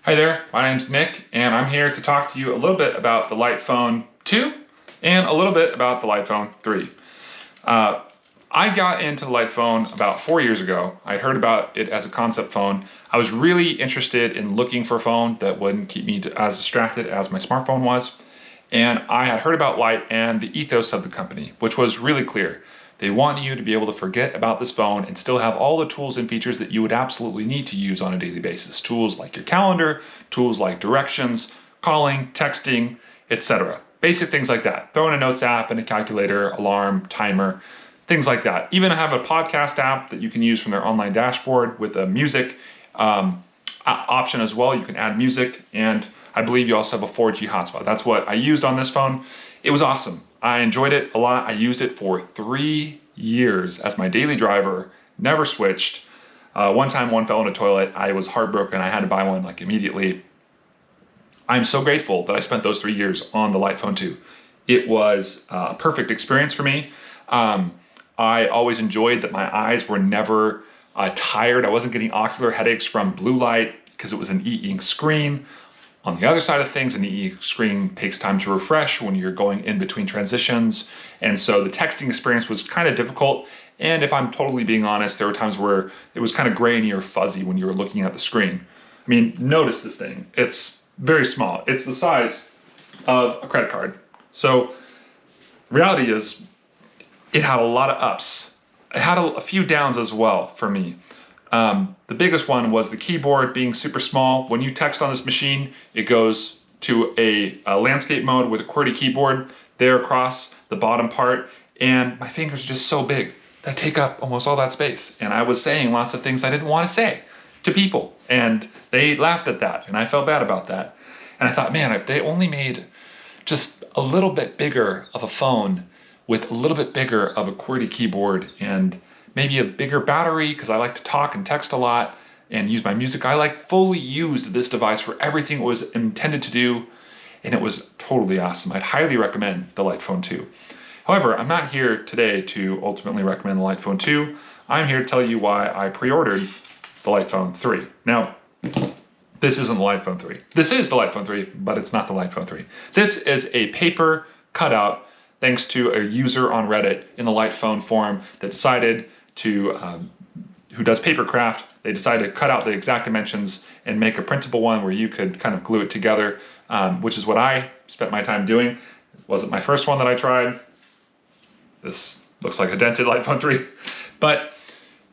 Hi there, my name's Nick, and I'm here to talk to you a little bit about the Lightphone 2 and a little bit about the Lightphone 3. Uh, I got into the Lightphone about 4 years ago. I heard about it as a concept phone. I was really interested in looking for a phone that wouldn't keep me as distracted as my smartphone was. And I had heard about Light and the ethos of the company, which was really clear. They want you to be able to forget about this phone and still have all the tools and features that you would absolutely need to use on a daily basis. Tools like your calendar, tools like directions, calling, texting, etc. Basic things like that. Throw in a notes app and a calculator, alarm, timer, things like that. Even have a podcast app that you can use from their online dashboard with a music option as well. You can add music, and I believe you also have a 4G hotspot. That's what I used on this phone. It was awesome. I enjoyed it a lot. I used it for 3 years as my daily driver, never switched. One time one fell in a toilet. I was heartbroken. I had to buy one like immediately. I'm so grateful that I spent those 3 years on the Lightphone 2. It was a perfect experience for me. I always enjoyed that my eyes were never tired. I wasn't getting ocular headaches from blue light because it was an e-ink screen. On the other side of things, an e-ink screen takes time to refresh when you're going in between transitions. And so the texting experience was kind of difficult. And if I'm totally being honest, there were times where it was kind of grainy or fuzzy when you were looking at the screen. I mean, notice this thing. It's very small. It's the size of a credit card. So reality is it had a lot of ups. It had a few downs as well for me. The biggest one was the keyboard being super small. When you text on this machine, it goes to a landscape mode with a QWERTY keyboard there across the bottom part, and my fingers are just so big that take up almost all that space. And I was saying lots of things I didn't want to say to people, and they laughed at that, and I felt bad about that. And I thought, man, if they only made just a little bit bigger of a phone with a little bit bigger of a QWERTY keyboard and maybe a bigger battery, because I like to talk and text a lot and use my music. I fully used this device for everything it was intended to do, and it was totally awesome. I'd highly recommend the Lightphone 2. However, I'm not here today to ultimately recommend the Lightphone 2. I'm here to tell you why I pre-ordered the Lightphone 3. Now, this isn't the Lightphone 3. This is the Lightphone 3, but it's not the Lightphone 3. This is a paper cutout thanks to a user on Reddit in the Lightphone forum that decided to, who does paper craft, they decided to cut out the exact dimensions and make a printable one where you could kind of glue it together, which is what I spent my time doing. It wasn't my first one that I tried. This looks like a dented Lightphone 3, but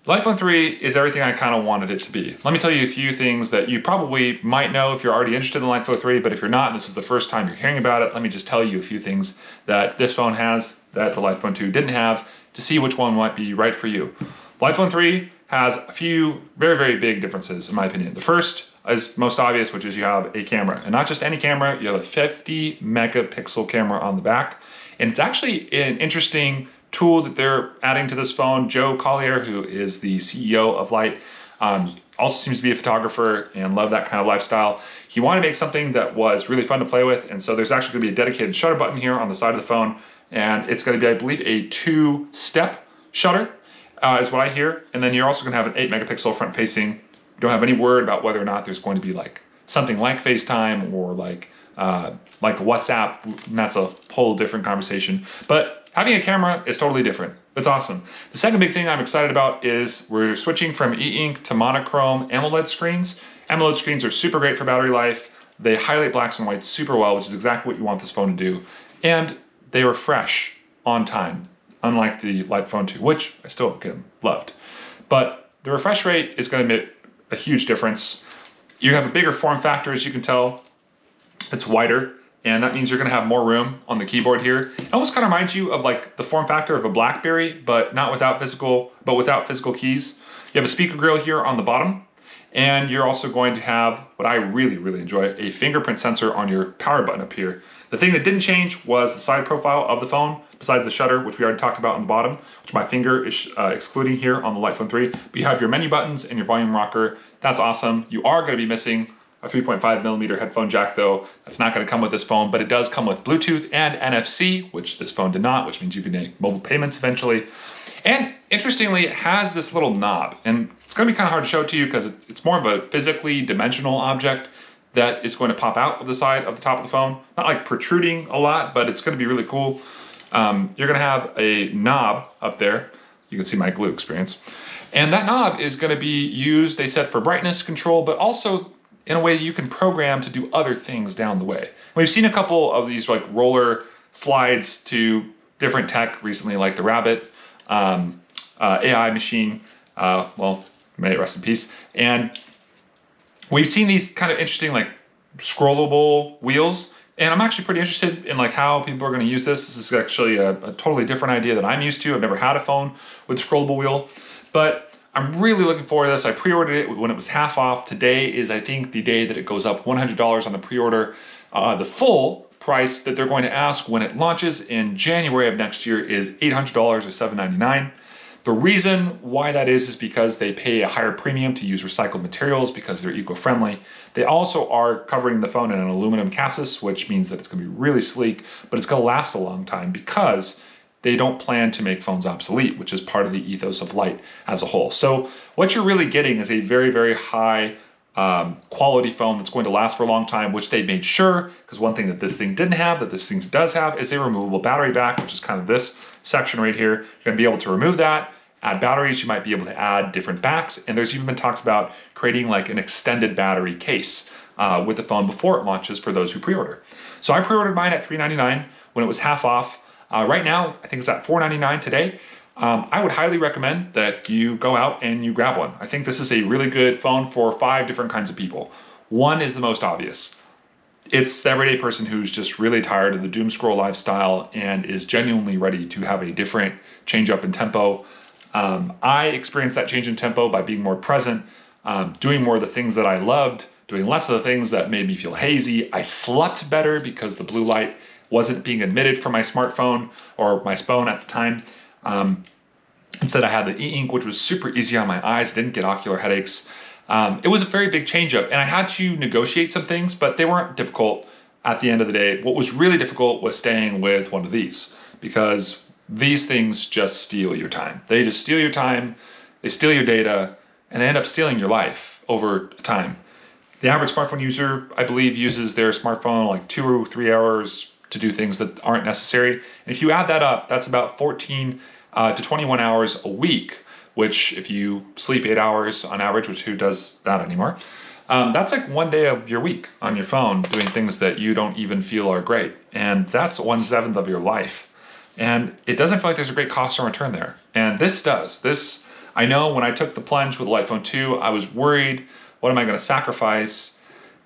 Lightphone 3 is everything I kind of wanted it to be. Let me tell you a few things that you probably might know if you're already interested in the Lightphone 3, but if you're not, and this is the first time you're hearing about it, let me just tell you a few things that this phone has that the Lightphone 2 didn't have to see which one might be right for you. Lightphone 3 has a few very, very big differences in my opinion. The first is most obvious, which is you have a camera, and not just any camera, you have a 50 megapixel camera on the back. And it's actually an interesting tool that they're adding to this phone. Joe Collier, who is the CEO of Light, also seems to be a photographer and love that kind of lifestyle. He wanted to make something that was really fun to play with, and so there's actually going to be a dedicated shutter button here on the side of the phone, and it's going to be, I believe, a 2-step shutter, is what I hear. And then you're also going to have an 8 megapixel front facing. You don't have any word about whether or not there's going to be something like FaceTime or like WhatsApp. And that's a whole different conversation. But having a camera is totally different. It's awesome. The second big thing I'm excited about is we're switching from e-ink to monochrome AMOLED screens. AMOLED screens are super great for battery life. They highlight blacks and whites super well, which is exactly what you want this phone to do. And they refresh on time, unlike the Lightphone 2, which I still again loved. But the refresh rate is going to make a huge difference. You have a bigger form factor, as you can tell. It's wider, and that means you're going to have more room on the keyboard here. It almost kind of reminds you of the form factor of a BlackBerry, but without physical keys. You have a speaker grill here on the bottom, and you're also going to have what I really, really enjoy, a fingerprint sensor on your power button up here. The thing that didn't change was the side profile of the phone, besides the shutter, which we already talked about on the bottom, which my finger is excluding here on the Lightphone 3. But you have your menu buttons and your volume rocker. That's awesome. You are going to be missing a 3.5 millimeter headphone jack though. That's not going to come with this phone, but it does come with Bluetooth and NFC, which this phone did not, which means you can make mobile payments eventually. And interestingly, it has this little knob, and it's going to be kind of hard to show it to you because it's more of a physically dimensional object that is going to pop out of the side of the top of the phone. Not like protruding a lot, but it's going to be really cool. You're going to have a knob up there. You can see my glue experience. And that knob is going to be used, they said, for brightness control, but also in a way you can program to do other things down the way. We've seen a couple of these like roller slides to different tech recently, like the Rabbit AI machine. Well, may it rest in peace. And we've seen these kind of interesting like scrollable wheels. And I'm actually pretty interested in like how people are going to use this. This is actually a totally different idea that I'm used to. I've never had a phone with a scrollable wheel, but I'm really looking forward to this. I pre-ordered it when it was half off. Today is, I think, the day that it goes up $100 on the pre-order. The full price that they're going to ask when it launches in January of next year is $800 or $799. The reason why that is because they pay a higher premium to use recycled materials because they're eco-friendly. They also are covering the phone in an aluminum chassis, which means that it's going to be really sleek, but it's going to last a long time because they don't plan to make phones obsolete, which is part of the ethos of Light as a whole. So what you're really getting is a very, very high quality phone that's going to last for a long time, which they made sure, because one thing that this thing didn't have, that this thing does have, is a removable battery back, which is kind of this section right here. You're going to be able to remove that, add batteries. You might be able to add different backs, and there's even been talks about creating like an extended battery case with the phone before it launches for those who pre-order. So I pre-ordered mine at $399 when it was half off. Right now, I think it's at $499 today. I would highly recommend that you go out and you grab one. I think this is a really good phone for 5 different kinds of people. One is the most obvious. It's the everyday person who's just really tired of the doom scroll lifestyle and is genuinely ready to have a different change up in tempo. I experienced that change in tempo by being more present, doing more of the things that I loved, doing less of the things that made me feel hazy. I slept better because the blue light wasn't being emitted from my smartphone or my phone at the time. Instead, I had the e-ink, which was super easy on my eyes, didn't get ocular headaches. It was a very big change up, and I had to negotiate some things, but they weren't difficult at the end of the day. What was really difficult was staying with one of these, because these things just steal your time. They just steal your time, they steal your data, and they end up stealing your life over time. The average smartphone user, I believe, uses their smartphone like 2 or 3 hours to do things that aren't necessary. And if you add that up, that's about 14 to 21 hours a week, which if you sleep 8 hours on average, which who does that anymore? That's like 1 day of your week on your phone doing things that you don't even feel are great. And that's 1/7 of your life. And it doesn't feel like there's a great cost and return there. And this does. This, I know when I took the plunge with the Light Phone 2, I was worried, what am I going to sacrifice?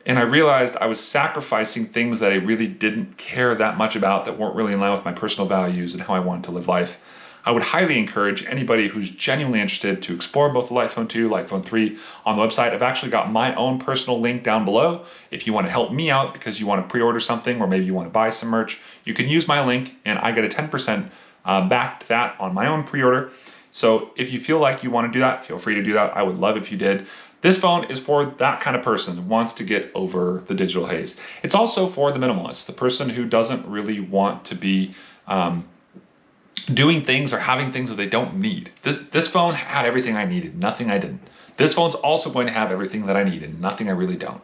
And I realized I was sacrificing things that I really didn't care that much about, that weren't really in line with my personal values and how I wanted to live life. I would highly encourage anybody who's genuinely interested to explore both the Light Phone 2, Light Phone 3 on the website. I've actually got my own personal link down below. If you want to help me out because you want to pre-order something, or maybe you want to buy some merch, you can use my link and I get a 10% back to that on my own pre-order. So if you feel like you want to do that, feel free to do that. I would love if you did. This phone is for that kind of person who wants to get over the digital haze. It's also for the minimalist, the person who doesn't really want to be doing things or having things that they don't need. This phone had everything I needed, nothing I didn't. This phone's also going to have everything that I need and nothing I really don't.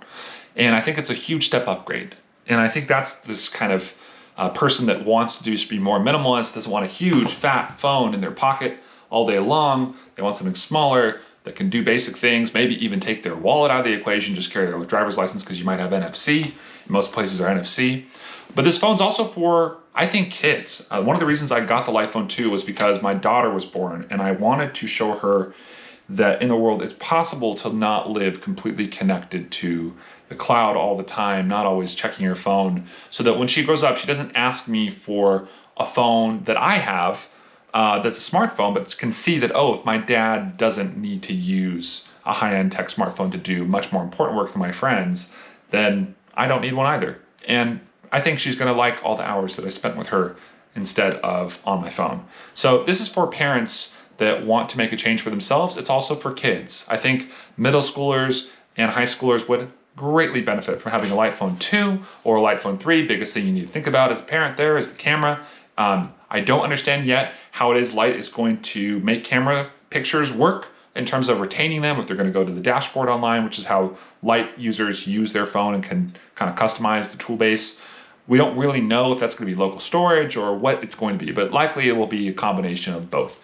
And I think it's a huge step upgrade. And I think that's this kind of person that wants to just be more minimalist, doesn't want a huge fat phone in their pocket all day long. They want something smaller that can do basic things, maybe even take their wallet out of the equation, just carry their driver's license because you might have NFC. Most places are NFC. But this phone's also for, I think, kids. One of the reasons I got the Light Phone 2 was because my daughter was born and I wanted to show her that in the world it's possible to not live completely connected to the cloud all the time, not always checking your phone, so that when she grows up, she doesn't ask me for a phone that I have that's a smartphone, but can see that, oh, if my dad doesn't need to use a high-end tech smartphone to do much more important work than my friends, then I don't need one either. And I think she's gonna like all the hours that I spent with her instead of on my phone. So this is for parents that want to make a change for themselves. It's also for kids. I think middle schoolers and high schoolers would greatly benefit from having a Light Phone 2 or a Light Phone 3. Biggest thing you need to think about as a parent there is the camera. I don't understand yet how it is Light is going to make camera pictures work. in terms of retaining them, if they're going to go to the dashboard online, which is how light users use their phone and can kind of customize the tool base. We don't really know if that's going to be local storage or what it's going to be, but likely it will be a combination of both.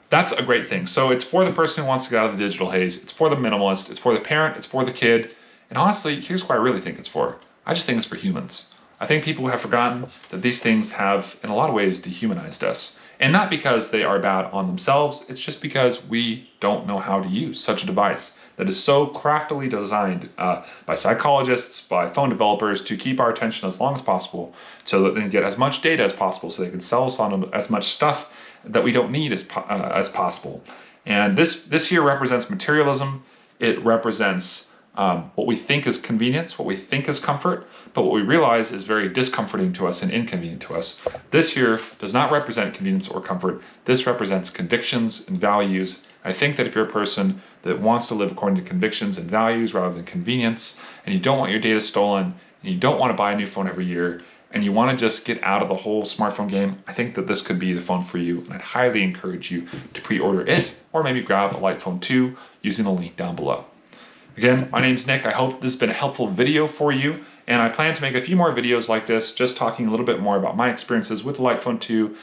That's a great thing. So it's for the person who wants to get out of the digital haze. It's for the minimalist. It's for the parent. It's for the kid. And honestly, here's what I really think it's for. I just think it's for humans. I think people have forgotten that these things have, in a lot of ways, dehumanized us. And not because they are bad on themselves, it's just because we don't know how to use such a device that is so craftily designed by psychologists, by phone developers to keep our attention as long as possible so that they can get as much data as possible so they can sell us on as much stuff that we don't need as possible. And this here represents materialism. It represents what we think is convenience, what we think is comfort, but what we realize is very discomforting to us and inconvenient to us. This here does not represent convenience or comfort. This represents convictions and values. I think that if you're a person that wants to live according to convictions and values rather than convenience, and you don't want your data stolen, and you don't want to buy a new phone every year, and you want to just get out of the whole smartphone game, I think that this could be the phone for you, and I'd highly encourage you to pre-order it, or maybe grab a Light Phone 2 using the link down below. Again, my name's Nick. I hope this has been a helpful video for you, and I plan to make a few more videos like this, just talking a little bit more about my experiences with the Light Phone 2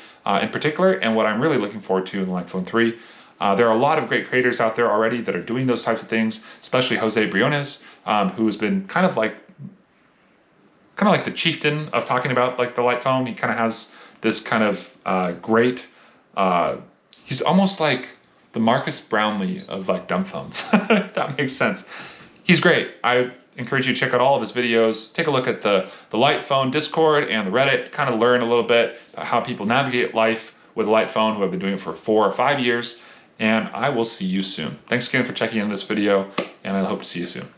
in particular, and what I'm really looking forward to in the Light Phone 3. There are a lot of great creators out there already that are doing those types of things, especially Jose Briones, who's been kind of like the chieftain of talking about like the Light Phone. He kind of has this kind of great, he's almost like the Marcus Brownlee of like dumb phones, if that makes sense. He's great. I encourage you to check out all of his videos. Take a look at the Light Phone Discord and the Reddit, kind of learn a little bit about how people navigate life with a Light Phone who have been doing it for 4 or 5 years. And I will see you soon. Thanks again for checking in this video, and I hope to see you soon.